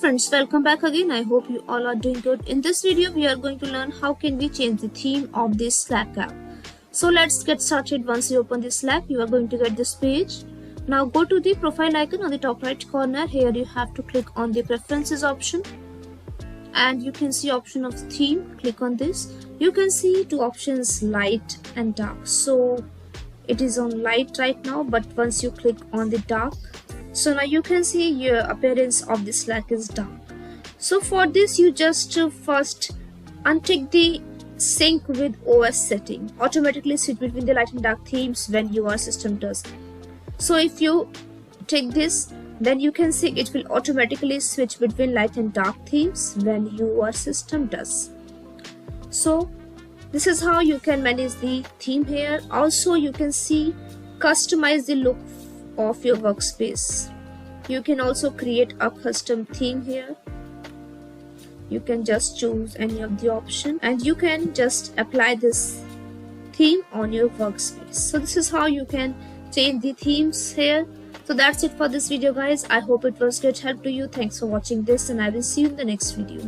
friends, welcome back again. I hope you all are doing good. In this video we are going to learn how can we change the theme of this Slack app. So let's get started. Once you open this Slack, you are going to get this page. Now go to the profile icon on the top right corner. Here you have to click on the preferences option and you can see option of theme. Click on this. You can see two options, light and dark. So it is on light right now, but once you click on the dark, so now you can see your appearance of the Slack is dark. So for this you just first untick the sync with OS setting, automatically switch between the light and dark themes when your system does. So if you tick this, then you can see it will automatically switch between light and dark themes when your system does. So this is how you can manage the theme here. Also you can see customize the look of your workspace. You can also create a custom theme here. You can just choose any of the option and you can just apply this theme on your workspace. So this is how you can change the themes here. So that's it for this video guys. I hope it was great help to you. Thanks for watching this and I will see you in the next video.